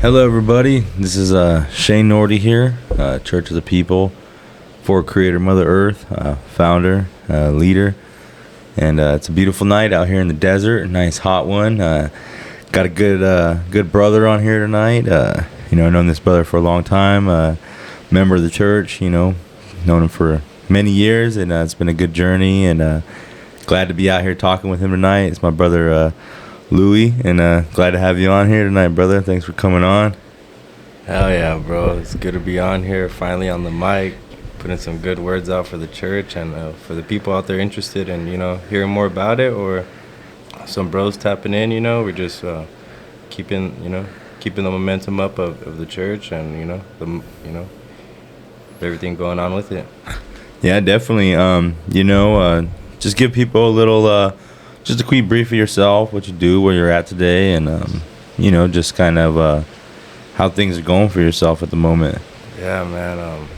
Hello, everybody. This is Shane Nordy here, Church of the People, for Creator Mother Earth, founder, leader. And it's a beautiful night out here in the desert, a nice hot one. Got a good brother on here tonight. I've known this brother for a long time, member of the church, known him for many years, and it's been a good journey, and glad to be out here talking with him tonight. It's my brother, Louie, and glad to have you on here tonight, brother. Thanks for coming on. Hell yeah, bro. It's good to be on here, finally on the mic, putting some good words out for the church and for the people out there interested in, hearing more about it, or some bros tapping in, we're just keeping the momentum up of the church and, everything going on with it. Yeah, definitely. Just give people a little, just a quick brief of yourself, what you do, where you're at today, and, just kind of how things are going for yourself at the moment. Yeah, man.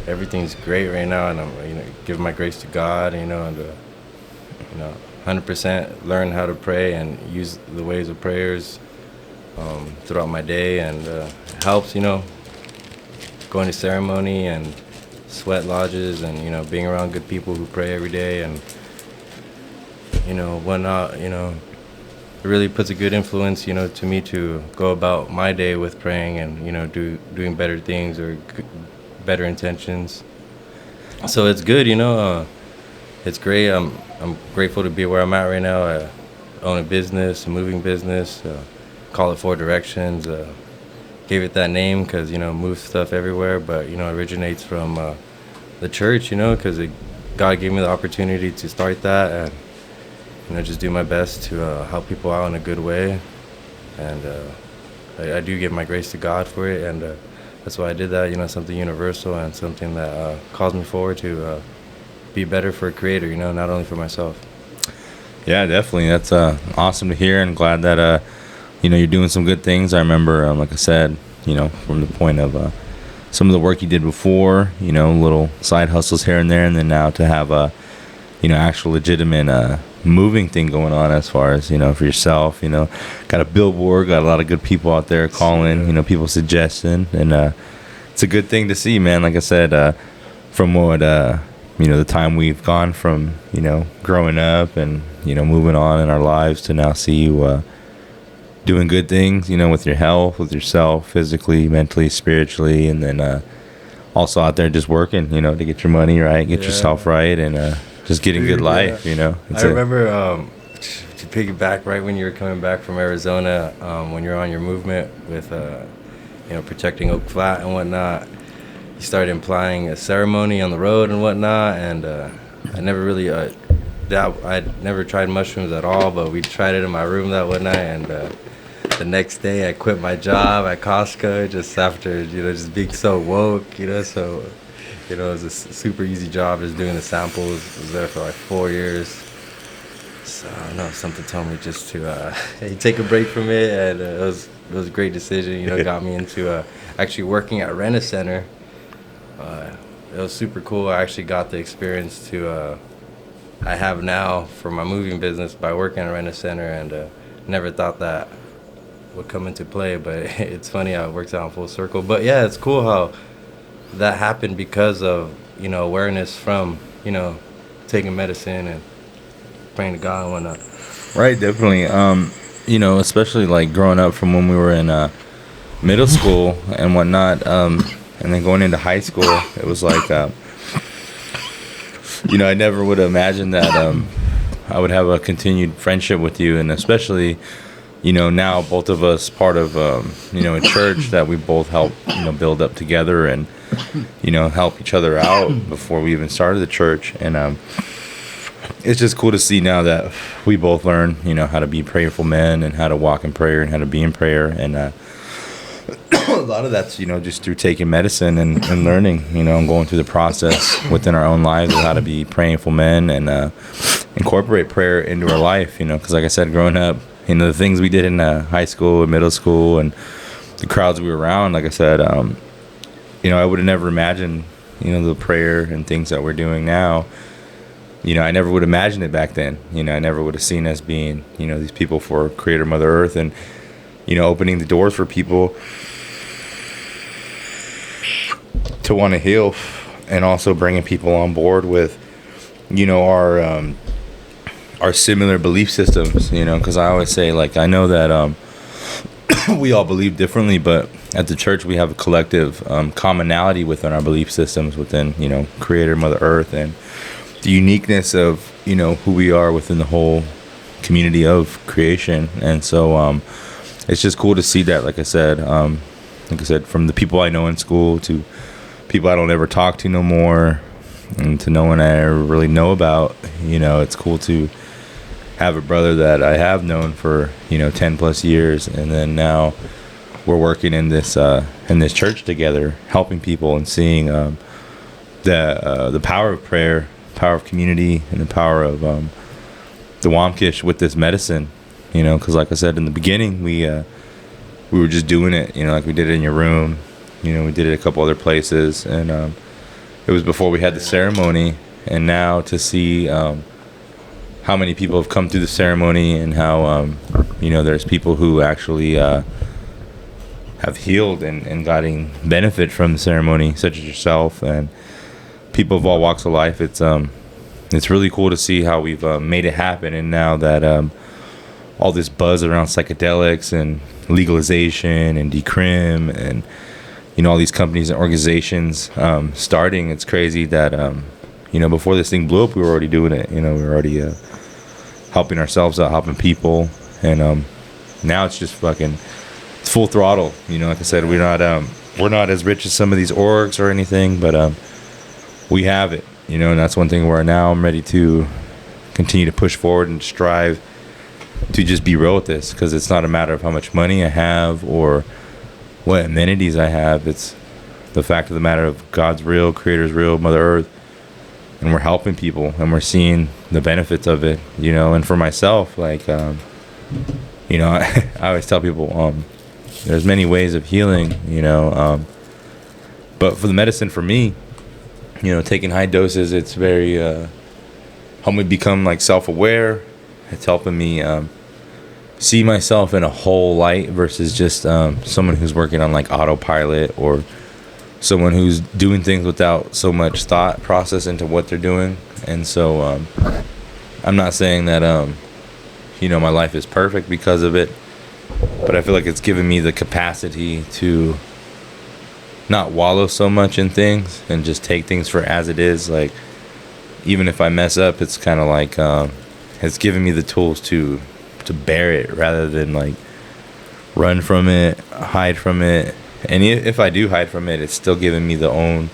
Everything's great right now, and I'm, giving my grace to God, and, 100% learn how to pray and use the ways of prayers throughout my day, and it helps, going to ceremony and sweat lodges and, being around good people who pray every day and, whatnot, it really puts a good influence, to me to go about my day with praying and, doing better things or better intentions. So it's good, it's great. I'm grateful to be where I'm at right now. I own a business, a moving business, call it Four Directions. Gave it that name because, move stuff everywhere, but, originates from the church, because God gave me the opportunity to start that and, just do my best to help people out in a good way. And I do give my grace to God for it, and that's why I did that, something universal and something that calls me forward to be better for a creator, not only for myself. Yeah, definitely. That's awesome to hear, and glad that, you're doing some good things. I remember, like I said, from the point of some of the work you did before, little side hustles here and there, and then now to have a, actual legitimate moving thing going on as far as, for yourself, got a billboard, got a lot of good people out there calling, people suggesting, and it's a good thing to see, man. Like I said, from what, the time we've gone from, growing up and, moving on in our lives to now see you doing good things, with your health, with yourself, physically, mentally, spiritually, and then also out there just working, to get your money right, get yourself right, and just getting good life, I remember, to piggyback, right when you were coming back from Arizona, when you're on your movement with, protecting Oak Flat and whatnot, you started implying a ceremony on the road and whatnot, and I never really, I'd never tried mushrooms at all, but we tried it in my room that one night, and the next day I quit my job at Costco just after, just being so woke, so, it was a super easy job just doing the samples. Was there for like 4 years. So, I don't know, something told me just to take a break from it, and it was a great decision, got me into actually working at Rent-A-Center. It was super cool. I actually got the experience to I have now for my moving business by working at Rent-A-Center, and never thought that would come into play, but it's funny how it works out in full circle. But yeah, it's cool how that happened because of, awareness from, taking medicine and praying to God and whatnot. Right, definitely. Especially like growing up from when we were in middle school and whatnot, and then going into high school, it was like, I never would have imagined that I would have a continued friendship with you, and especially, now both of us part of, a church that we both help, build up together and, help each other out before we even started the church. And it's just cool to see now that we both learn, how to be prayerful men and how to walk in prayer and how to be in prayer. And a lot of that's, just through taking medicine and learning, and going through the process within our own lives of how to be prayerful men and incorporate prayer into our life, because like I said, growing up, the things we did in high school and middle school and the crowds we were around, like I said, I would have never imagined, the prayer and things that we're doing now. I never would imagine it back then. I never would have seen us being, these people for Creator Mother Earth. And opening the doors for people to want to heal, and also bringing people on board with, our similar belief systems, because I always say, like, I know that we all believe differently, but at the church we have a collective commonality within our belief systems within, Creator, Mother Earth, and the uniqueness of, who we are within the whole community of creation. And so it's just cool to see that, like I said, from the people I know in school to people I don't ever talk to no more, and to no one I ever really know about. It's cool to have a brother that I have known for 10 plus years, and then now we're working in this church together, helping people and seeing the power of prayer, power of community, and the power of the Wamkish with this medicine. Because like I said in the beginning, we were just doing it, like we did it in your room. We did it a couple other places, and it was before we had the ceremony. And now to see how many people have come through the ceremony, and how there's people who actually have healed and gotten benefit from the ceremony, such as yourself and people of all walks of life. It's really cool to see how we've made it happen. And now that all this buzz around psychedelics and legalization and decrim and all these companies and organizations starting, it's crazy that before this thing blew up, we were already doing it. We were already helping ourselves out, helping people, and now it's just it's full throttle. Like I said, we're not as rich as some of these orgs or anything, but we have it. And that's one thing where now I'm ready to continue to push forward and strive to just be real with this, because it's not a matter of how much money I have or what amenities I have. It's the fact of the matter of God's real, Creator's real, Mother Earth, and we're helping people, and we're seeing the benefits of it. And for myself, like I always tell people, there's many ways of healing, but for the medicine, for me, taking high doses, it's very helped me become like self-aware. It's helping me see myself in a whole light versus just someone who's working on like autopilot, or someone who's doing things without so much thought process into what they're doing. And so I'm not saying that my life is perfect because of it, but I feel like it's given me the capacity to not wallow so much in things and just take things for as it is. Like, even if I mess up, it's kind of like it's given me the tools to bear it rather than like run from it, hide from it. And if I do hide from it, it's still giving me the own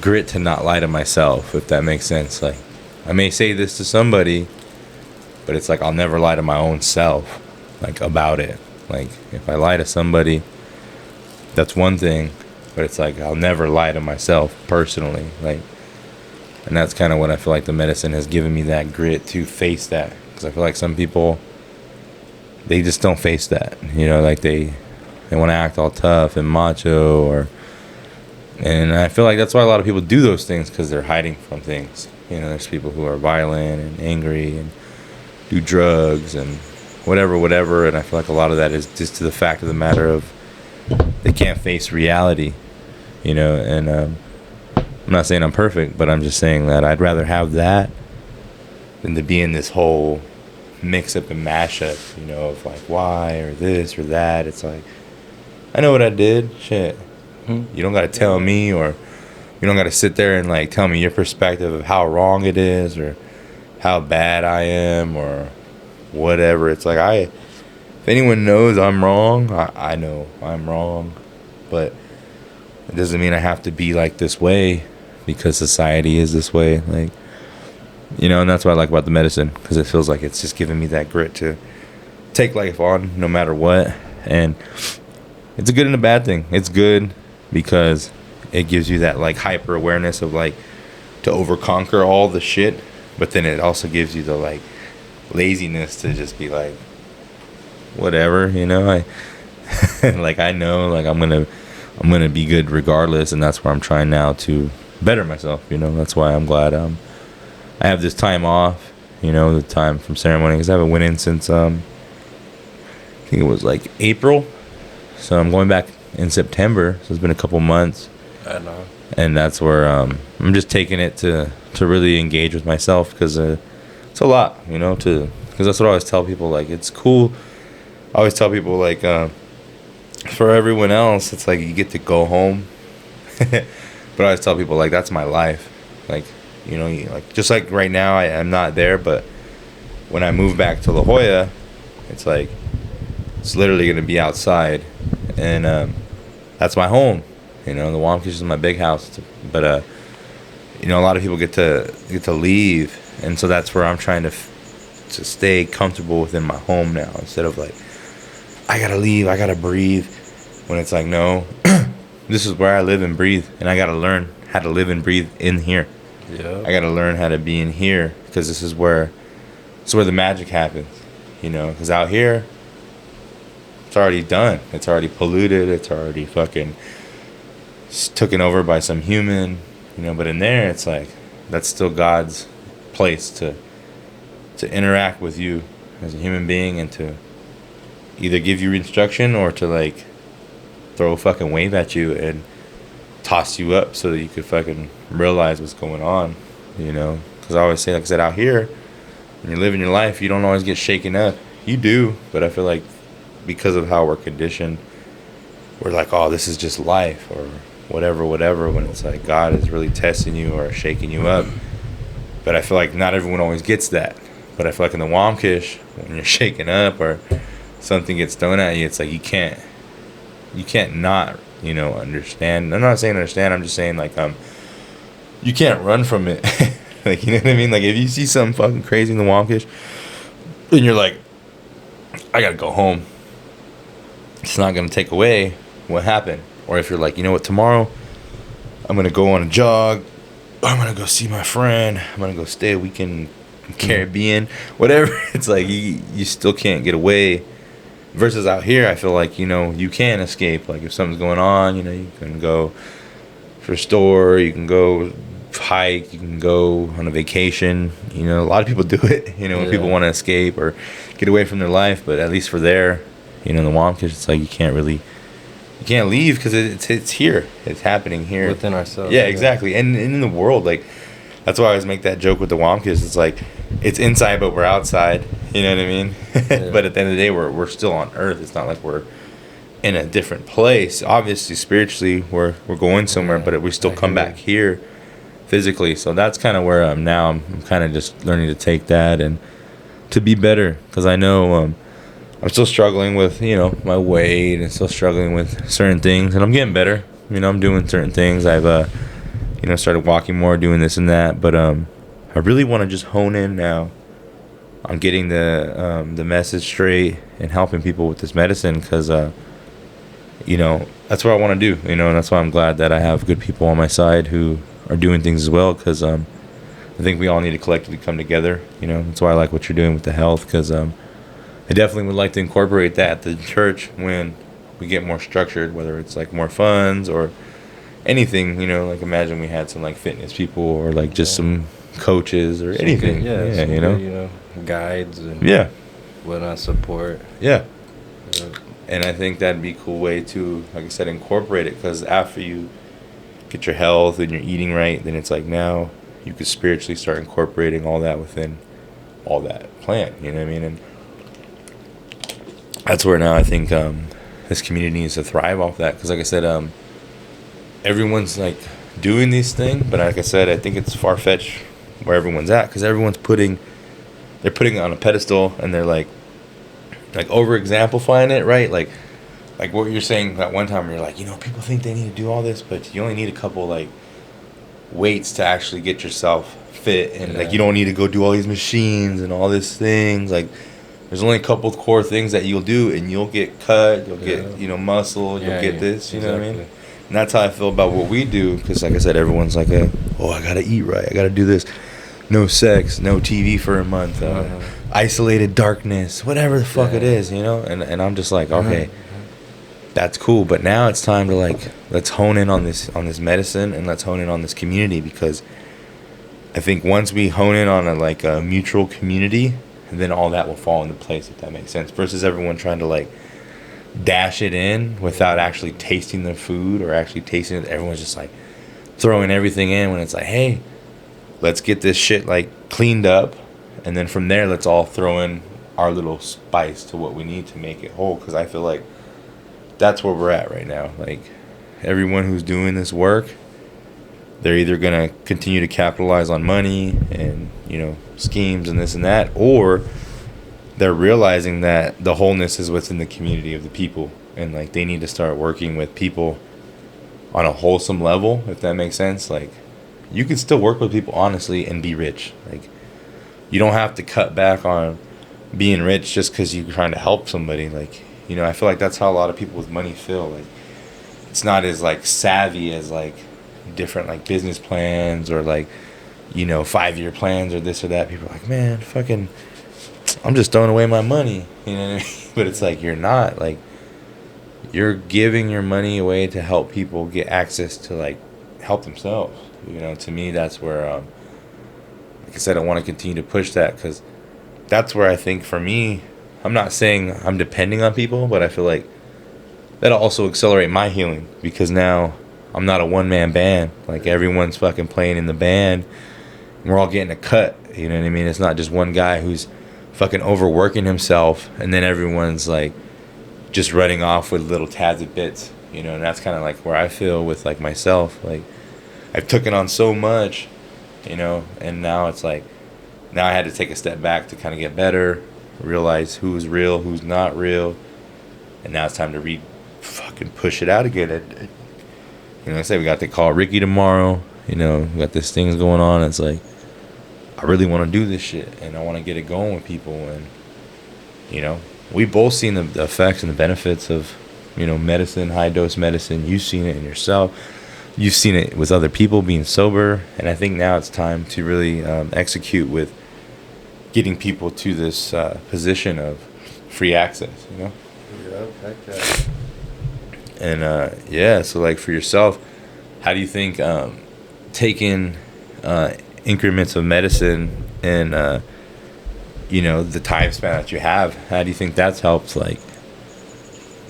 grit to not lie to myself, if that makes sense. Like, I may say this to somebody, but it's like I'll never lie to my own self, like, about it. Like, if I lie to somebody, that's one thing, but it's like I'll never lie to myself personally. Like, and that's kind of what I feel like the medicine has given me, that grit to face that. Because I feel like some people, they just don't face that. Like they want to act all tough and macho, and I feel like that's why a lot of people do those things, because they're hiding from things. There's people who are violent and angry and do drugs and whatever, and I feel like a lot of that is just to the fact of the matter of they can't face reality, and I'm not saying I'm perfect, but I'm just saying that I'd rather have that than to be in this whole mix-up and mash-up, of like why or this or that. It's like, I know what I did. Shit. You don't got to tell me, or you don't got to sit there and like tell me your perspective of how wrong it is or how bad I am or whatever. It's like, if anyone knows I'm wrong, I know I'm wrong, but it doesn't mean I have to be like this way because society is this way. Like, and that's what I like about the medicine, because it feels like it's just giving me that grit to take life on no matter what. And it's a good and a bad thing. It's good because it gives you that like hyper awareness of like to overconquer all the shit, but then it also gives you the like laziness to just be like, whatever, I like, I know, like I'm gonna be good regardless, and that's where I'm trying now to better myself. That's why I'm glad I have this time off, the time from ceremony, because I haven't went in since think it was like April. So I'm going back in September. So it's been a couple months. I know. And that's where I'm just taking it to really engage with myself, because it's a lot, you know, because that's what I always tell people. Like, it's cool. I always tell people, like, for everyone else, it's like you get to go home. But I always tell people, like, that's my life. Like, you know, like, just like right now, I'm not there, but when I move back to La Jolla, it's like, it's literally going to be outside. And that's my home. You know, the Wamkish is my big house. But, you know, a lot of people get to leave. And so that's where I'm trying to stay comfortable within my home now, instead of like, I got to leave, I got to breathe. When it's like, no, this is where I live and breathe. And I got to learn how to live and breathe in here. Yeah. I got to learn how to be in here, because this is where the magic happens, you know, because out here, it's already done. It's already polluted. It's already fucking taken over by some human, you know. But in there, it's like, that's still God's place to interact with you as a human being, and to either give you instruction or to like throw a fucking wave at you and toss you up so that you could fucking realize what's going on, you know. Because I always say, like I said, out here, when you're living your life, you don't always get shaken up. You do, but I feel like because of how we're conditioned, we're like, oh, this is just life, or whatever, when it's like God is really testing you or shaking you up. But I feel like not everyone always gets that. But I feel like in the Wamkish, when you're shaken up or something gets thrown at you, it's like you can't not, you know, understand. I'm not saying understand, I'm just saying, like, you can't run from it. Like, you know what I mean? Like, if you see something fucking crazy in the Wamkish, and you're like, I gotta go home, it's not gonna take away what happened. Or if you're like, you know what, tomorrow I'm gonna go on a jog, I'm gonna go see my friend, I'm gonna go stay a weekend in Caribbean, whatever. It's like you still can't get away. Versus out here, I feel like, you know, you can escape. Like, if something's going on, you know, you can go for a store, you can go hike, you can go on a vacation. You know, a lot of people do it, you know, when people want to escape or get away from their life. But at least for there, you know, in the Wamkish, it's like you can't leave, because it's here. It's happening here. Within ourselves. Yeah, exactly. And in the world, like, that's why I always make that joke with the Wamkish. It's like, it's inside, but we're outside. You know what I mean? Yeah. But at the end of the day, we're still on Earth. It's not like we're in a different place. Obviously, spiritually, we're going somewhere, but we still come back here physically. So that's kind of where I'm now. I'm kind of just learning to take that and to be better, because I know I'm still struggling with, you know, my weight, and still struggling with certain things, and I'm getting better. You know, I'm doing certain things. I've you know, started walking more, doing this and that, but I really want to just hone in now on getting the message straight and helping people with this medicine, because you know, that's what I want to do, you know. And that's why I'm glad that I have good people on my side who are doing things as well, because I think we all need to collectively come together, you know. That's why I like what you're doing with the health, because I definitely would like to incorporate that at the church when we get more structured, whether it's like more funds or anything, you know. Like, imagine we had some like fitness people, or like just some coaches or anything. Good, you know, good, you know, guides and whatnot, support. Yeah. And I think that'd be a cool way to, like I said, incorporate it, because after you get your health and you're eating right, then it's like now you could spiritually start incorporating all that within all that plan. You know what I mean? And that's where now I think this community needs to thrive off that, because like I said, everyone's like doing these things, but like I said, I think it's far-fetched where everyone's at, because everyone's putting it on a pedestal, and they're like over exemplifying it, right? Like what you're saying that one time, where you're like, you know, people think they need to do all this, but you only need a couple like weights to actually get yourself fit, and like you don't need to go do all these machines and all these things. Like, there's only a couple of core things that you'll do, and you'll get cut, you'll get, you know, muscle, you'll get this, you know what I mean? And that's how I feel about what we do, because like I said, everyone's like, I gotta eat right, I gotta do this. No sex, no TV for a month, isolated darkness, whatever the fuck it is, you know? And I'm just like, okay, that's cool, but now it's time to like, let's hone in on this medicine, and let's hone in on this community, because I think once we hone in on a mutual community, and then all that will fall into place, if that makes sense, versus everyone trying to like dash it in without actually tasting the food or actually tasting it. Everyone's just like throwing everything in when it's like, hey, let's get this shit like cleaned up, and then from there let's all throw in our little spice to what we need to make it whole. Because I feel like that's where we're at right now. Like, everyone who's doing this work, they're either gonna continue to capitalize on money and, you know, schemes and this and that, or they're realizing that the wholeness is within the community of the people, and like they need to start working with people on a wholesome level, if that makes sense. Like, you can still work with people honestly and be rich. Like, you don't have to cut back on being rich just because you're trying to help somebody. Like, you know, I feel like that's how a lot of people with money feel. Like, it's not as like savvy as like different like business plans or like, you know, 5-year plans or this or that. People are like, man, fucking, I'm just throwing away my money, you know what I mean? But it's like, you're not. Like, you're giving your money away to help people get access to like help themselves. You know, to me, that's where, like I said, I want to continue to push that, because that's where I think for me, I'm not saying I'm depending on people, but I feel like that'll also accelerate my healing, because now I'm not a one-man band. Like, everyone's fucking playing in the band, and we're all getting a cut. You know what I mean? It's not just one guy who's fucking overworking himself, and then everyone's like just running off with little tads of bits. You know, and that's kind of like where I feel with like myself. Like, I've taken on so much, you know, and now it's like, now I had to take a step back to kind of get better, realize who's real, who's not real, and now it's time to fucking push it out again. You know, like I said, we got to call Ricky tomorrow. You know, we got this things going on. It's like, I really want to do this shit, and I want to get it going with people. And, you know, we both seen the effects and the benefits of, you know, medicine, high dose medicine. You've seen it in yourself. You've seen it with other people being sober. And I think now it's time to really execute with getting people to this position of free access, you know? Yeah, heck yeah. And, yeah, so, like, for yourself, how do you think taking increments of medicine and, you know, the time span that you have, how do you think that's helped, like,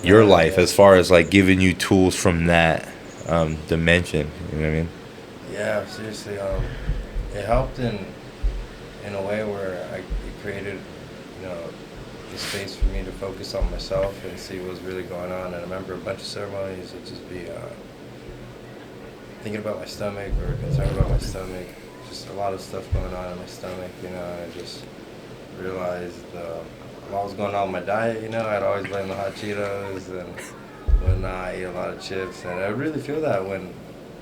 your life as far as, like, giving you tools from that dimension? You know what I mean? Yeah, seriously. It helped in a way where it created, you know, the space for me to focus on myself and see what's really going on. And I remember a bunch of ceremonies would just be thinking about my stomach or concerned about my stomach. Just a lot of stuff going on in my stomach, you know. And I just realized what was going on with my diet, you know. I'd always blame the hot Cheetos and whatnot. I eat a lot of chips, and I really feel that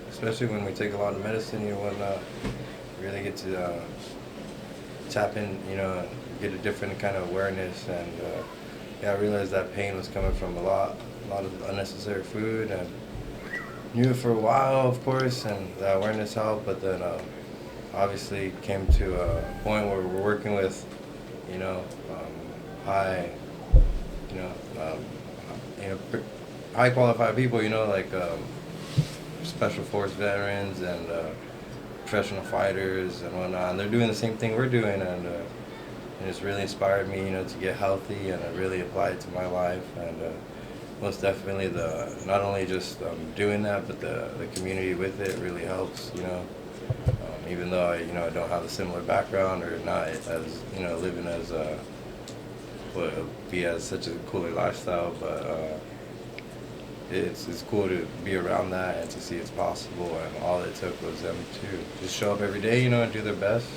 especially when we take a lot of medicine, you whatnot, you really get to tap in, you know, get a different kind of awareness. And yeah, I realized that pain was coming from a lot of unnecessary food, and knew it for a while, of course, and that awareness helped. But then obviously came to a point where we're working with, you know, high, you know, high qualified people, you know, like special force veterans and professional fighters and whatnot, and they're doing the same thing we're doing, and it's really inspired me, you know, to get healthy, and I really applied it to my life. And most definitely not only just doing that, but the community with it really helps, you know. Even though I don't have a similar background, or not as, you know, living as such a cooler lifestyle, but it's cool to be around that and to see it's possible. And all it took was them to just show up every day, you know, and do their best.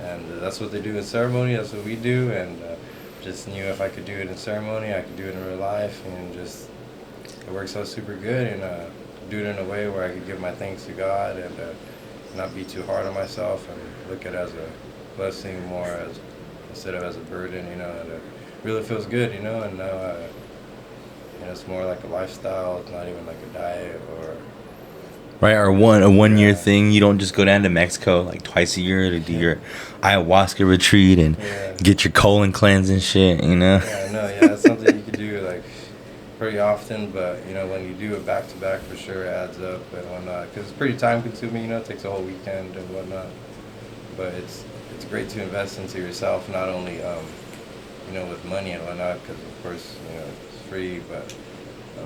And that's what they do in ceremony. That's what we do. And just knew if I could do it in ceremony, I could do it in real life. And just it works out super good. And do it in a way where I could give my thanks to God and not be too hard on myself, and look at it as a blessing more as instead of as a burden, you know. And it really feels good, you know. And now you know, it's more like a lifestyle. It's not even like a diet or Right, or a 1 year thing. You don't just go down to Mexico like twice a year to do your ayahuasca retreat and get your colon cleanse and shit, you know. Yeah, no, yeah, that's something you could do like pretty often, but you know, when you do it back to back, for sure it adds up and whatnot, because it's pretty time consuming, you know. It takes a whole weekend and whatnot, but it's it's great to invest into yourself, not only with money and whatnot, because of course it's free, but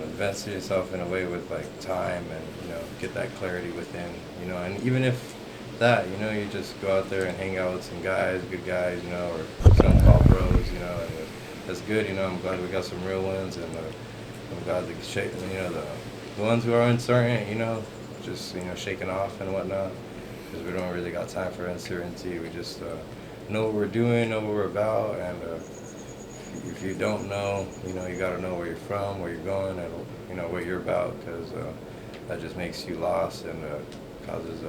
invest in yourself in a way with like time and get that clarity within, and even if that you just go out there and hang out with some guys, good guys, or some call bros, and that's good. I'm glad we got some real ones, and I'm glad the shape, the ones who are uncertain, just shaking off and whatnot, because we don't really got time for uncertainty. We just know what we're doing, know what we're about, and if you don't know, you got to know where you're from, where you're going, and what you're about, because that just makes you lost and causes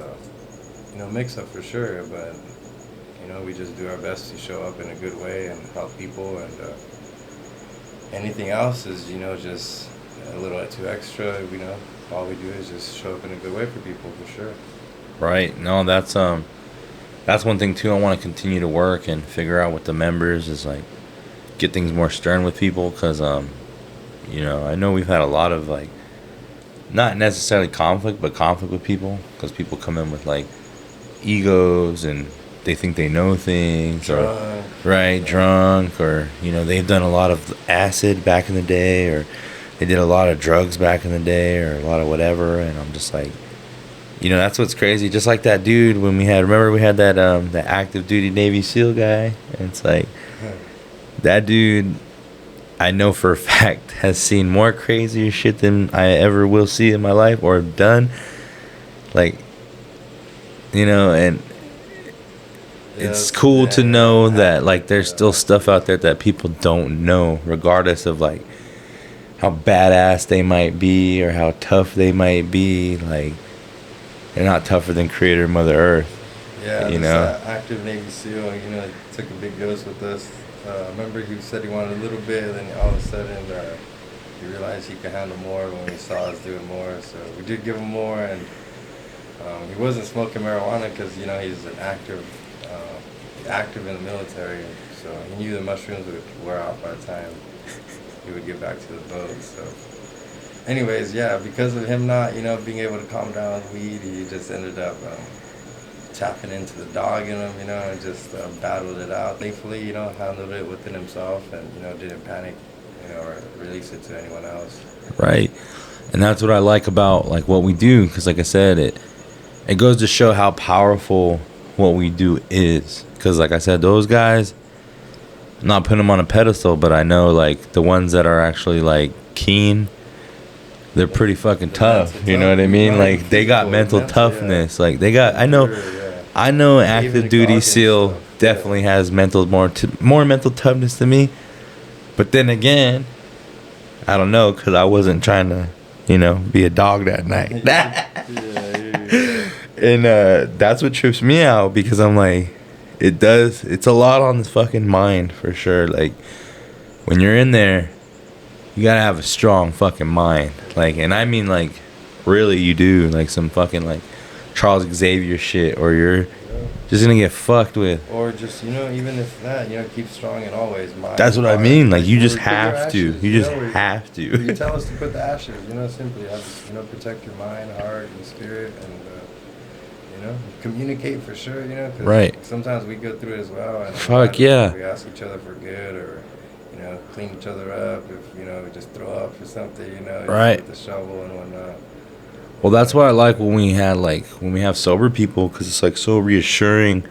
mix-up for sure. But we just do our best to show up in a good way and help people, and anything else is just a little too extra. All we do is just show up in a good way for people, for sure. Right. No, that's one thing too. I want to continue to work and figure out with the members is like get things more stern with people, because I know we've had a lot of like not necessarily conflict, but conflict with people, because people come in with like egos and they think they know things, Drunk. Drunk, or they've done a lot of acid back in the day, or they did a lot of drugs back in the day, or a lot of whatever. And I'm just like, that's what's crazy. Just like that dude when we had that active duty Navy SEAL guy, and it's like that dude, I know for a fact, has seen more crazier shit than I ever will see in my life or have done. Like, and it's cool to know that like there's still stuff out there that people don't know, regardless of like how badass they might be or how tough they might be. Like, they're not tougher than Creator Mother Earth. Yeah, active Navy SEAL, he took a big dose with us. Remember, he said he wanted a little bit, and then all of a sudden he realized he could handle more when he saw us doing more. So we did give him more, and he wasn't smoking marijuana because he's an active in the military, so he knew the mushrooms would wear off by the time he would get back to the boat. So anyways, yeah, because of him not being able to calm down with weed, he just ended up tapping into the dog in him, and just battled it out. Thankfully, handled it within himself, and didn't panic, or release it to anyone else. Right. And that's what I like about like what we do, because like I said, it goes to show how powerful what we do is. Because like I said, those guys, I'm not putting them on a pedestal, but I know like the ones that are actually like keen, they're pretty fucking tough. You know what I mean? Like they got mental toughness. Yeah. Like they got, I know active duty SEAL definitely has more mental toughness than me. But then again, I don't know, because I wasn't trying to, be a dog that night. And that's what trips me out, because I'm like, it's a lot on the fucking mind for sure. Like when you're in there, you gotta have a strong fucking mind. Like, and I mean like really you do, like some fucking like Charles Xavier shit, or you're just gonna get fucked with. Or just, even if that, keep strong and always mind. That's what I mean. Like you just have to. You just have to. You tell us to put the ashes, simply protect your mind, heart, and spirit, and communicate for sure, 'cause right. Sometimes we go through it as well. And fuck yeah. We ask each other for good, or clean each other up if we just throw up or something, right, with the shovel and whatnot. Well, that's why I like when we have sober people, because it's like so reassuring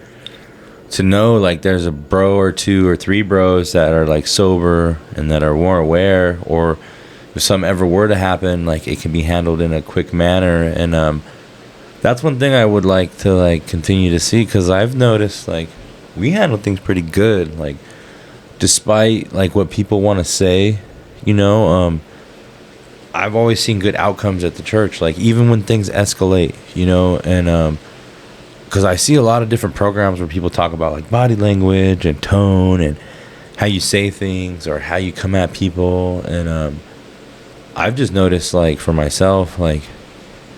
to know like there's a bro or two or three bros that are like sober and that are more aware, or if something ever were to happen, like it can be handled in a quick manner. And that's one thing I would like to like continue to see, because I've noticed like we handle things pretty good, like despite like what people want to say, I've always seen good outcomes at the church, like even when things escalate, and because I see a lot of different programs where people talk about like body language and tone and how you say things or how you come at people, and I've just noticed like for myself, like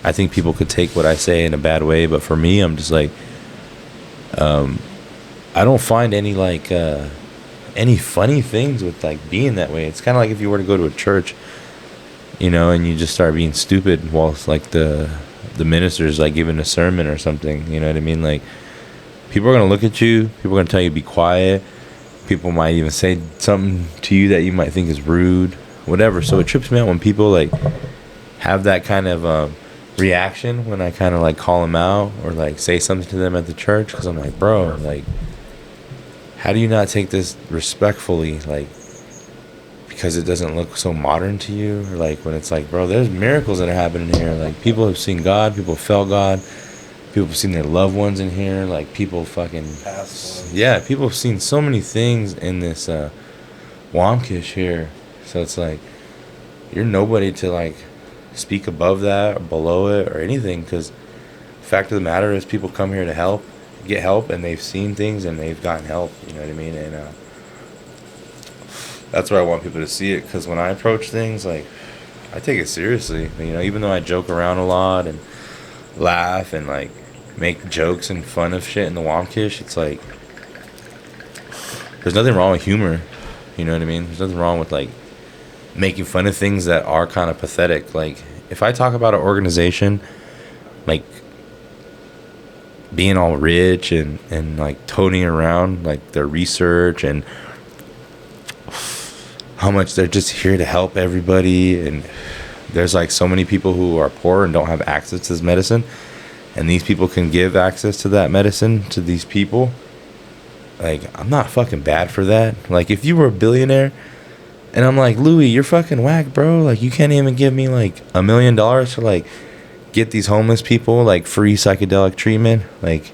I think people could take what I say in a bad way, but for me, I'm just like I don't find any like any funny things with like being that way. It's kind of like if you were to go to a church, and you just start being stupid whilst like the minister's like giving a sermon or something, you know what I mean? Like people are gonna look at you. People are gonna tell you to be quiet. People might even say something to you that you might think is rude, whatever. So it trips me out when people like have that kind of reaction when I kind of like call them out or like say something to them at the church, because I'm like, bro, like, how do you not take this respectfully? Like, because it doesn't look so modern to you, or like when it's like, bro, there's miracles that are happening here. Like, people have seen God, people have felt God, people have seen their loved ones in here. Like, people fucking, yeah, people have seen so many things in this Wamkish here. So it's like, you're nobody to like speak above that or below it or anything, because the fact of the matter is people come here to get help, and they've seen things and they've gotten help, you know what I mean? And that's where I want people to see it, because when I approach things, like, I take it seriously, you know, even though I joke around a lot and laugh and like make jokes and fun of shit in the Wamkish. It's like, there's nothing wrong with humor, you know what I mean? There's nothing wrong with like making fun of things that are kind of pathetic. Like, if I talk about an organization like being all rich and like toting around like their research and how much they're just here to help everybody, and there's like so many people who are poor and don't have access to this medicine, and these people can give access to that medicine to these people, like, I'm not fucking bad for that. Like, if you were a billionaire and I'm like, Louis, you're fucking whack, bro, like, you can't even give me like $1 million to like get these homeless people like free psychedelic treatment, like,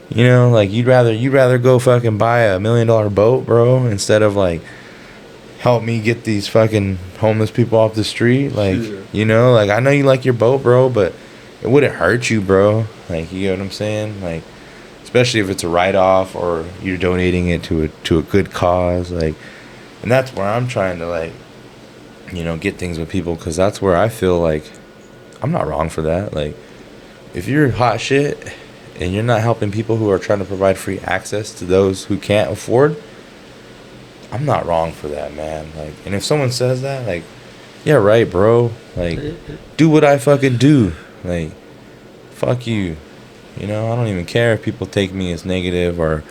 you know, like, you'd rather go fucking buy $1 million boat, bro, instead of like help me get these fucking homeless people off the street. Like, you know, like, I know you like your boat, bro, but it wouldn't hurt you, bro. Like, you get what I'm saying? Like, especially if it's a write-off or you're donating it to a good cause. Like, and that's where I'm trying to, like, you know, get things with people, because that's where I feel like I'm not wrong for that. Like, if you're hot shit and you're not helping people who are trying to provide free access to those who can't afford, I'm not wrong for that, man. Like, and if someone says that, like, yeah, right, bro. Like, do what I fucking do. Like, fuck you. You know, I don't even care if people take me as negative or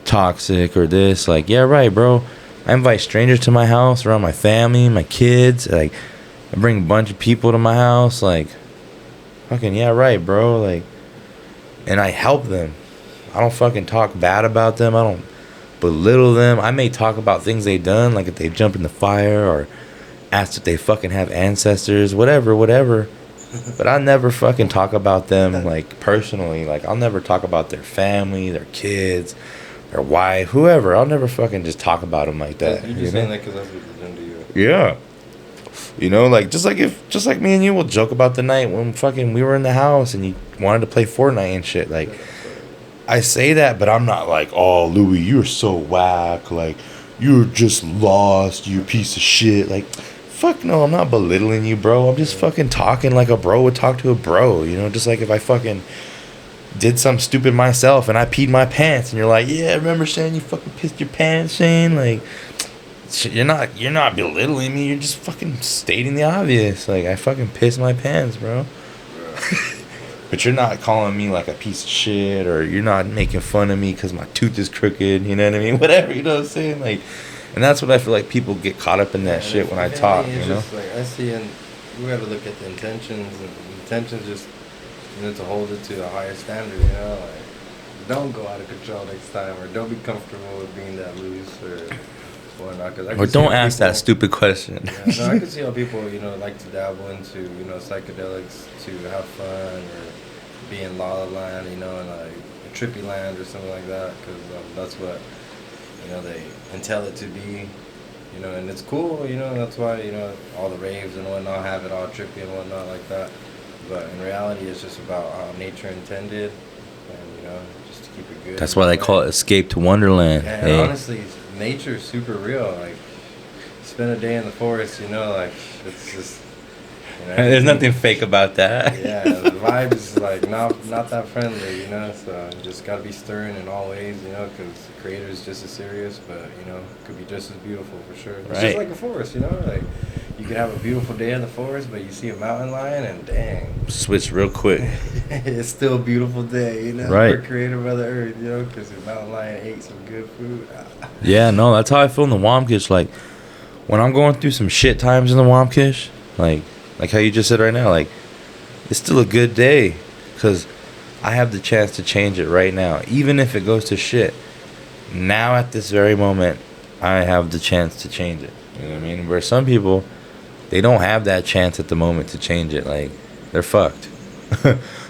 toxic or this. Like, yeah, right, bro. I invite strangers to my house, around my family, my kids. Like, I bring a bunch of people to my house. Like, fucking, yeah, right, bro. Like, and I help them. I don't fucking talk bad about them. I don't belittle them. I may talk about things they've done, like if they jump in the fire or ask if they fucking have ancestors, whatever. But I never fucking talk about them like personally. Like, I'll never talk about their family, their kids, their wife, whoever. I'll never fucking just talk about them like that. You're just saying that because that's what they're doing to you. Yeah. You know, like, just like me and you will joke about the night when fucking we were in the house and you wanted to play Fortnite and shit. Like, I say that, but I'm not like, oh, Louis, you're so whack. Like, you're just lost, you piece of shit. Like, fuck no, I'm not belittling you, bro. I'm just fucking talking like a bro would talk to a bro. You know, just like if I fucking did something stupid myself and I peed my pants and you're like, yeah, remember Shane, you fucking pissed your pants, Shane? Like, you're not belittling me. You're just fucking stating the obvious. Like, I fucking pissed my pants, bro. But you're not calling me like a piece of shit, or you're not making fun of me because my tooth is crooked, you know what I mean? Whatever, you know what I'm saying? Like, and that's what I feel like people get caught up in that shit when I talk, you know? Just like, I see, and we gotta look at the intentions, and the intentions just, you know, to hold it to a higher standard, you know? Like, don't go out of control next time, or don't be comfortable with being that loose, or whatnot. Or don't ask that stupid question. Yeah, no, I can see how people, you know, like to dabble into, you know, psychedelics to have fun, or be in La La Land, you know, in like a trippy land or something like that, because that's what, you know, they tell it to be, you know, and it's cool, you know, that's why, you know, all the raves and whatnot have it all trippy and whatnot like that. But in reality, it's just about how nature intended, and, you know, just to keep it good. That's why they call it Escape to Wonderland. And hey. Honestly, nature's super real. Like, spend a day in the forest, you know, like, it's just, you know, there's nothing fake about that. Yeah, the vibe is like not that friendly, you know. So just gotta be stern in all ways, you know, because the creator is just as serious, but you know, could be just as beautiful for sure. It's right. just like a forest, you know. Like, You can have a beautiful day in the forest, but you see a mountain lion, and dang, Switch real quick. it's still a beautiful day, you know. Right. We're created by the earth, you know, because the mountain lion ate some good food. Yeah, no, that's how I feel in the Wamkish. Like, when I'm going through some shit times in the Wamkish, like how you just said right now, like, it's still a good day because I have the chance to change it right now. Even if it goes to shit, now at this very moment, I have the chance to change it. You know what I mean? Where some people, they don't have that chance at the moment to change it. Like, they're fucked.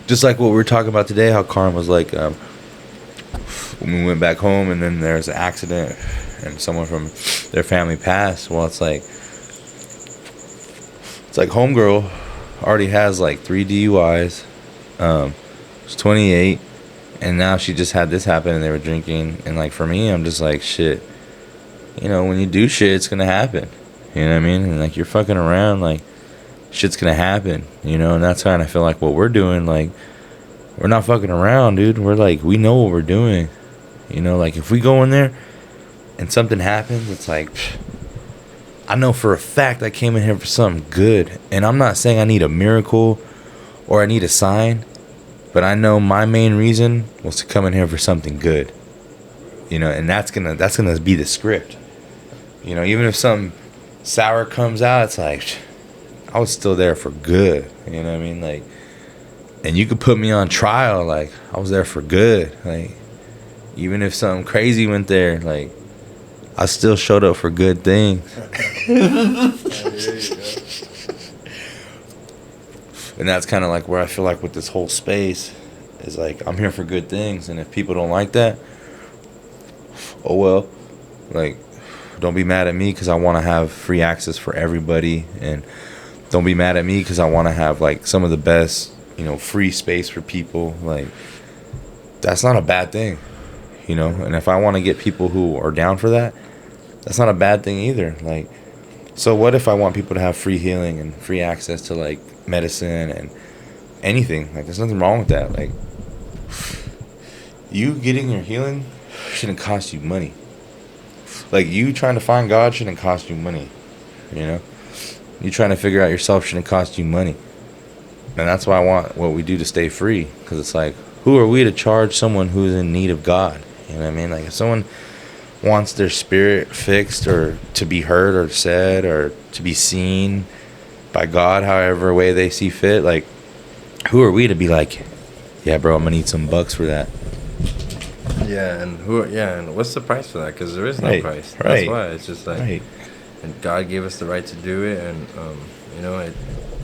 Just like what we were talking about today, how Karim was like, when we went back home and then there's an accident and someone from their family passed. Well, it's like homegirl already has like 3 DUIs. She's 28, and now she just had this happen and they were drinking. And like for me, I'm just like, shit. You know, when you do shit, it's gonna happen. You know what I mean? And like you're fucking around, like shit's gonna happen. You know, and that's kind of feel like what we're doing. Like we're not fucking around, dude. We're like we know what we're doing. You know, like if we go in there and something happens, it's like I know for a fact I came in here for something good. And I'm not saying I need a miracle or I need a sign, but I know my main reason was to come in here for something good. You know, and that's gonna be the script. You know, even if something sour comes out, it's like I was still there for good. You know what I mean? Like, and you could put me on trial, like I was there for good. Like, even if something crazy went there, like I still showed up for good things. And that's kind of like where I feel like with this whole space is like I'm here for good things, and if people don't like that, oh well. Like, don't be mad at me because I want to have free access for everybody, and don't be mad at me because I want to have like some of the best, you know, free space for people. Like, that's not a bad thing, you know. And if I want to get people who are down for that, that's not a bad thing either. Like, so what if I want people to have free healing and free access to like medicine and anything? Like, there's nothing wrong with that. Like, you getting your healing shouldn't cost you money. Like, you trying to find God shouldn't cost you money. You know, you trying to figure out yourself shouldn't cost you money. And that's why I want what we do to stay free, because it's like, who are we to charge someone who's in need of God? You know what I mean? Like, if someone wants their spirit fixed or to be heard or said or to be seen by God however way they see fit, like, who are we to be like, yeah, bro, I'm gonna need some bucks for that? Yeah, and what's the price for that? Because there is no Right, price. right. That's why it's just like, Right. and God gave us the right to do it, and you know,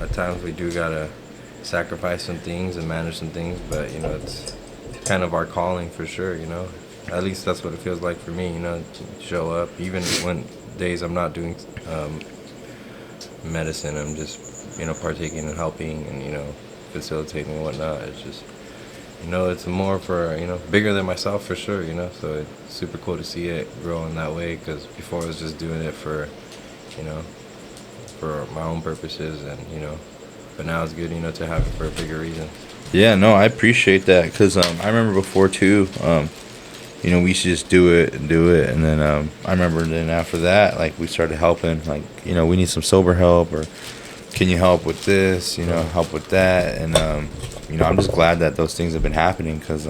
at times we do gotta sacrifice some things and manage some things, but you know, it's kind of our calling for sure. You know, at least that's what it feels like for me. You know, to show up even when days I'm not doing medicine, I'm just, you know, partaking and helping and, you know, facilitating and whatnot. It's just, you know, it's more for, you know, bigger than myself for sure, you know. So it's super cool to see it grow in that way, because before I was just doing it for, you know, for my own purposes, and, you know, but now it's good, you know, to have it for a bigger reason. Yeah, no, I appreciate that, because I remember before too, you know, we used to just do it, and then I remember then after that, like, we started helping, like, you know, we need some sober help, or can you help with this, you know, help with that, and you know, I'm just glad that those things have been happening, because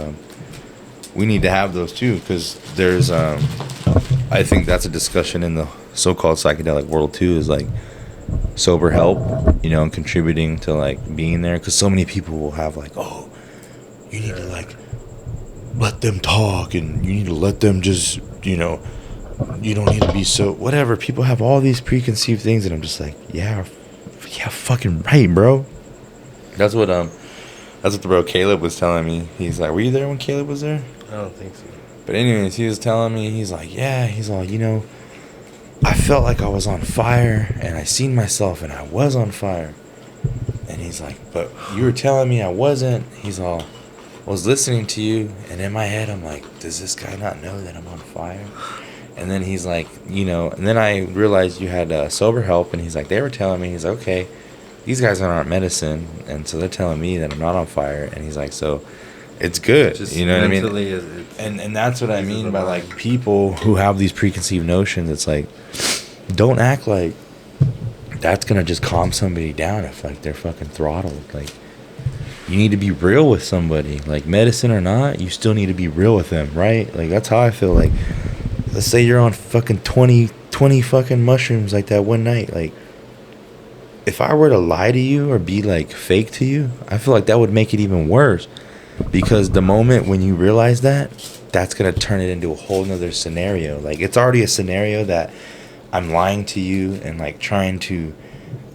we need to have those too, because there's I think that's a discussion in the so-called psychedelic world too, is like sober help, you know, and contributing to like being there, because so many people will have like, oh, you need to like let them talk, and you need to let them just, you know, you don't need to be so whatever. People have all these preconceived things, and I'm just like, yeah, fucking right, bro. That's what the bro Caleb was telling me. He's like, were you there when Caleb was there? I don't think so. But anyways, he was telling me, he's like, yeah, he's all, you know, I felt like I was on fire, and I seen myself, and I was on fire. And he's like, but you were telling me I wasn't. He's all, I was listening to you, and in my head, I'm like, does this guy not know that I'm on fire? And then he's like, you know, and then I realized you had sober help, and he's like, they were telling me, he's like, okay, these guys aren't medicine, and so they're telling me that I'm not on fire. And he's like, so it's good, just, you know what I mean? And that's what I mean by like people who have these preconceived notions. It's like, don't act like that's gonna just calm somebody down if like they're fucking throttled. Like, you need to be real with somebody, like medicine or not, you still need to be real with them, right? Like, that's how I feel. Like, let's say you're on fucking 20 fucking mushrooms like that one night. Like, if I were to lie to you or be like fake to you, I feel like that would make it even worse, because the moment when you realize that, that's gonna turn it into a whole nother scenario. Like, it's already a scenario that I'm lying to you and like trying to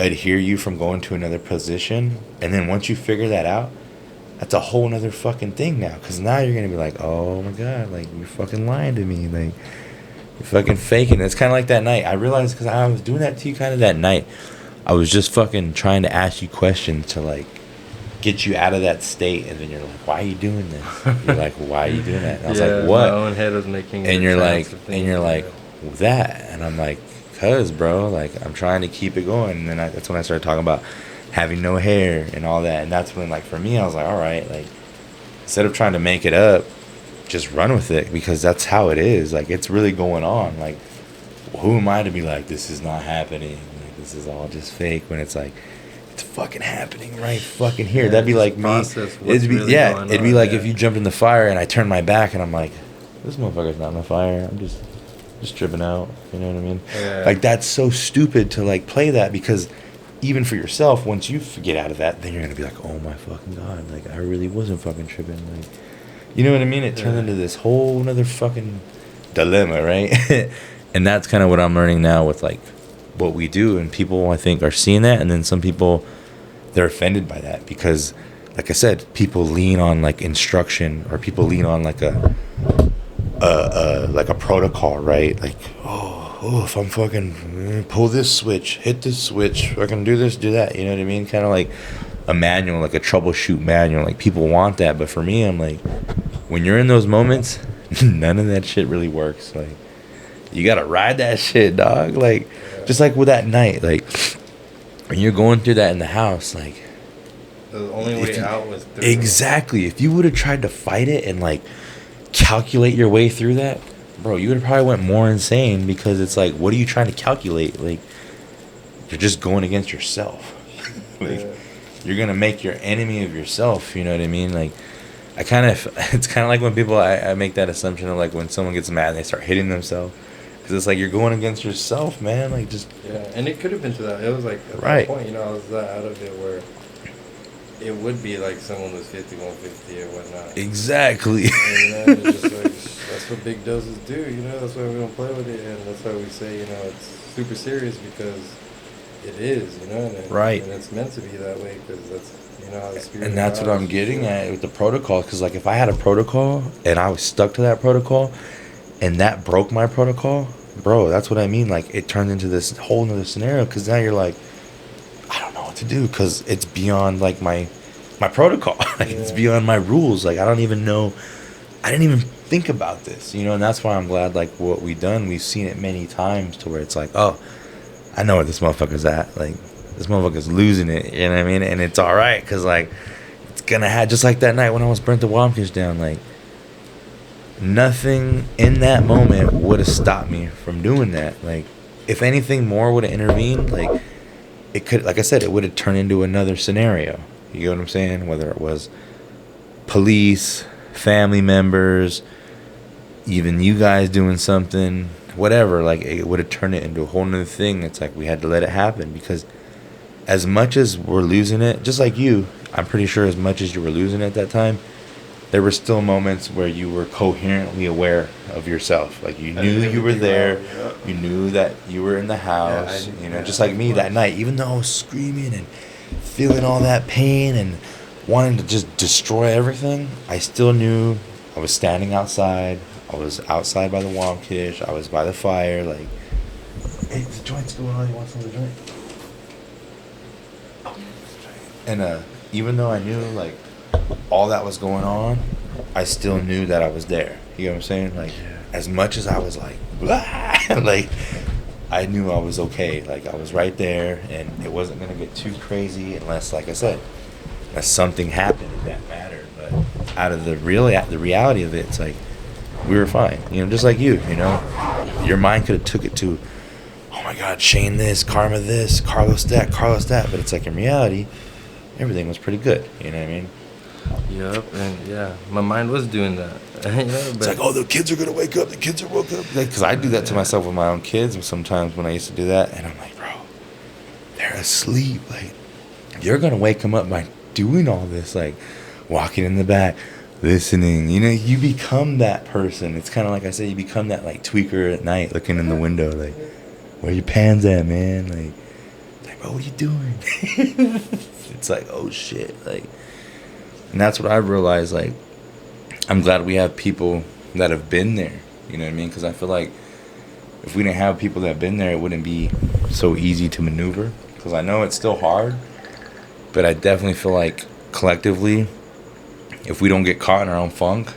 adhere you from going to another position, and then once you figure that out, that's a whole nother fucking thing now, because now you're gonna be like, oh my god, like, you're fucking lying to me, like, you're fucking faking. It's kind of like that night I realized, because I was doing that to you kind of that night. I was just fucking trying to ask you questions to like get you out of that state, and then you're like, why are you doing this? You're like, why are you doing that? And I was like, what? My own head was making and you're like that, and I'm like, cuz bro, like, I'm trying to keep it going. And then that's when I started talking about having no hair and all that, and that's when, like, for me, I was like, all right, like, instead of trying to make it up, just run with it, because that's how it is. Like, it's really going on. Like, who am I to be like, this is not happening, like, this is all just fake, when it's like, it's fucking happening right fucking here. That'd be like me. It'd be, it'd be like if you jumped in the fire and I turned my back and I'm like, this motherfucker's not in the fire, I'm just tripping out, you know what I mean? Like, that's so stupid to like play that, because even for yourself, once you get out of that, then you're gonna be like, oh my fucking god, like, I really wasn't fucking tripping, like, you know what I mean? It turns into this whole another fucking dilemma, right? And that's kind of what I'm learning now with like what we do, and people, I think, are seeing that, and then some people, they're offended by that, because like I said, people lean on like instruction, or people lean on like a protocol, right? Like, if I'm fucking pull this switch, hit this switch, I can do this, do that, you know what I mean? Kind of like a manual, like a troubleshoot manual. Like, people want that, but for me, I'm like, when you're in those moments, none of that shit really works. Like, you gotta ride that shit, dog. Like, just like with that night, like, when you're going through that in the house, like, the only way out was through. Exactly. If you would have tried to fight it and like calculate your way through that, bro, you would have probably went more insane, because it's like, what are you trying to calculate? Like, you're just going against yourself. Like, you're gonna make your enemy of yourself, you know what I mean? Like, it's kind of like when people, I make that assumption of like when someone gets mad and they start hitting themselves, because it's like, you're going against yourself, man. Like, just and it could have been to that. It was like at that point, you know, I was that out of it where it would be like someone was 50, 150 or whatnot. Exactly. And, you know, it's just like, that's what big doses do, you know. That's why we don't play with it, and that's why we say, you know, it's super serious, because it is, you know, and it's meant to be that way, because that's, you know, how the spirit. And that's what I'm getting at with the protocol, because like, if I had a protocol and I was stuck to that protocol, and that broke my protocol, bro, that's what I mean. Like, it turned into this whole nother scenario, because now you're like, I don't know what to do, because it's beyond like my protocol. Like, it's beyond my rules. Like, I don't even know. I didn't even think about this, you know. And that's why I'm glad, like, what we've done, we've seen it many times, to where it's like, oh, I know where this motherfucker's at. Like, this motherfucker's losing it, you know what I mean? And it's all right, because like, it's gonna have, just like that night when I was burnt the Womkish down, like, nothing in that moment would have stopped me from doing that. Like, if anything more would have intervened, like, it could, like I said, it would have turned into another scenario. You know what I'm saying? Whether it was police, family members, even you guys doing something, whatever, like, it would have turned it into a whole nother thing. It's like, we had to let it happen, because as much as we're losing it, just like you, I'm pretty sure as much as you were losing it at that time, there were still moments where you were coherently aware of yourself. Like, you knew you were there. You knew that you were in the house. You know, just like me that night. Even though I was screaming and feeling all that pain and wanting to just destroy everything, I still knew I was standing outside. I was outside by the Womkish. I was by the fire. Like, hey, the joint's going on. You want some of the joint? And even though I knew, like, all that was going on, I still knew that I was there. You know what I'm saying? Like, as much as I was like, blah, like, I knew I was okay. Like, I was right there, and it wasn't gonna get too crazy unless, like I said, unless something happened that mattered. But out of the reality of it, it's like, we were fine. You know, just like you know, your mind could have took it to, oh my God, Shane this, Karma this, Carlos that, but it's like in reality, everything was pretty good. You know what I mean? Yep, and yeah, my mind was doing that. It's like, oh, the kids are gonna wake up. The kids are woke up. Because I do that to myself with my own kids. Sometimes when I used to do that, and I'm like, bro, they're asleep. Like, you're gonna wake them up by doing all this, like walking in the back, listening. You know, you become that person. It's kind of like I said, you become that like tweaker at night, looking in the window, like, where your pans at, man? Like, bro, what are you doing? It's like, oh shit, like. And that's what I realized, like, I'm glad we have people that have been there, you know what I mean? Because I feel like if we didn't have people that have been there, it wouldn't be so easy to maneuver. Because I know it's still hard, but I definitely feel like collectively, if we don't get caught in our own funk,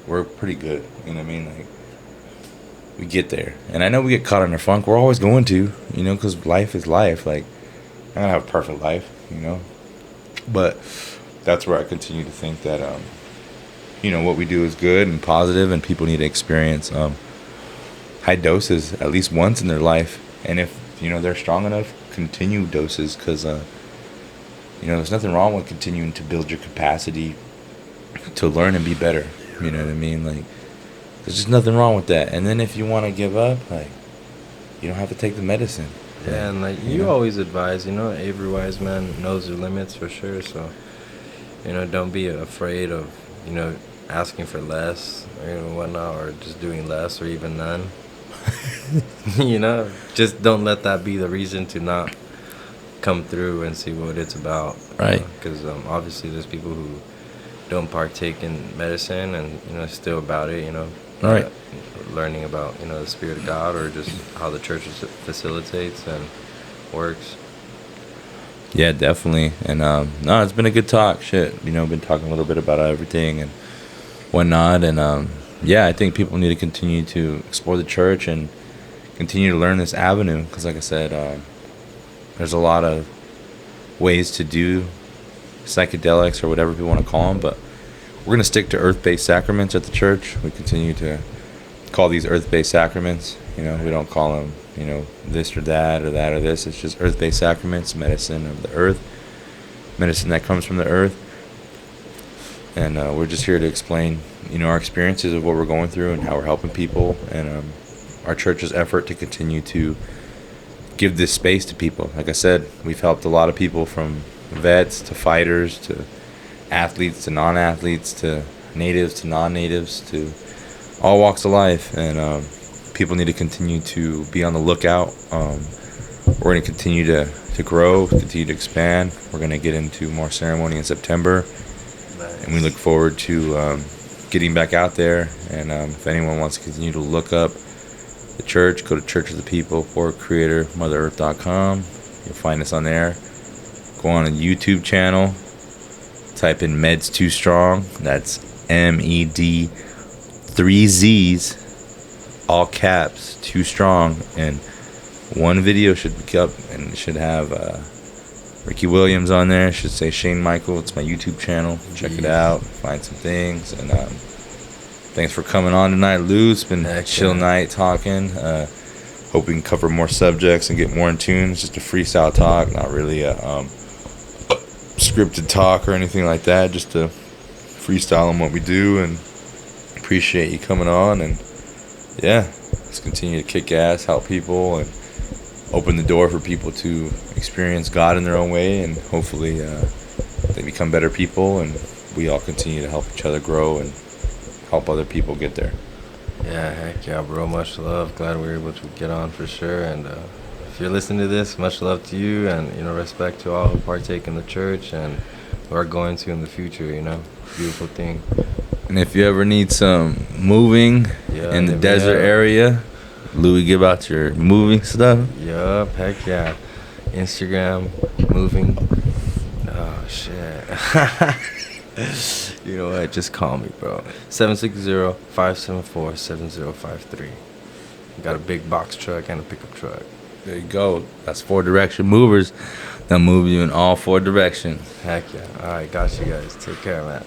we're pretty good, you know what I mean? Like, we get there. And I know we get caught in our funk. We're always going to, you know, because life is life. Like, I'm going to have a perfect life, you know? But that's where I continue to think that, you know, what we do is good and positive, and people need to experience high doses at least once in their life. And if, you know, they're strong enough, continue doses, because, you know, there's nothing wrong with continuing to build your capacity to learn and be better. You know what I mean? Like, there's just nothing wrong with that. And then if you want to give up, like, you don't have to take the medicine. Yeah, and like you always advise, you know, every wise man knows their limits for sure. So, you know, don't be afraid of, you know, asking for less or, you know, whatnot, or just doing less or even none. You know, just don't let that be the reason to not come through and see what it's about. Right. Because obviously there's people who don't partake in medicine and, you know, still about it, you know. Right. Learning about, you know, the Spirit of God, or just how the church facilitates and works. Yeah, definitely. And no, it's been a good talk. Shit, you know, been talking a little bit about everything and whatnot. And yeah, I think people need to continue to explore the church and continue to learn this avenue. Because, like I said, there's a lot of ways to do psychedelics or whatever people want to call them, but we're going to stick to earth-based sacraments at the church. We continue to call these earth-based sacraments. You know, we don't call them, you know, this or that or that or this. It's just earth-based sacraments, medicine of the earth, medicine that comes from the earth. And we're just here to explain, you know, our experiences of what we're going through and how we're helping people, and our church's effort to continue to give this space to people. Like I said, we've helped a lot of people, from vets to fighters to athletes to non-athletes to natives to non-natives to all walks of life. And people need to continue to be on the lookout. We're going to continue to grow, continue to expand. We're going to get into more ceremony in September. Nice. And we look forward to getting back out there. And if anyone wants to continue to look up the church, go to Church of the People for Creator, MotherEarth.com. You'll find us on there. Go on a YouTube channel. Type in Meds Too Strong. That's MED 3 Z's, all caps, Too Strong. And one video should be up, and it should have Ricky Williams on there. It should say Shane Michael. It's my YouTube channel. Check it out. Find some things. And thanks for coming on tonight, Lou. It's been a chill night talking. Hope we can cover more subjects and get more in tune. It's just a freestyle talk, not really a scripted talk or anything like that. Just to freestyle on what we do, and appreciate you coming on. And yeah, let's continue to kick ass, help people, and open the door for people to experience God in their own way, and hopefully they become better people, and we all continue to help each other grow and help other people get there. Yeah, heck yeah, bro. Much love. Glad we were able to get on for sure. And if you're listening to this, much love to you, and, you know, respect to all who partake in the church and who are going to in the future, you know. Beautiful thing. And if you ever need some moving in the desert area, Louis, give out your moving stuff. Yup, heck yeah. Instagram, moving. Oh, shit. You know what? Just call me, bro. 760-574-7053. Got a big box truck and a pickup truck. There you go. That's 4-direction movers. They'll move you in all 4 directions. Heck yeah. All right, got you guys. Take care, man.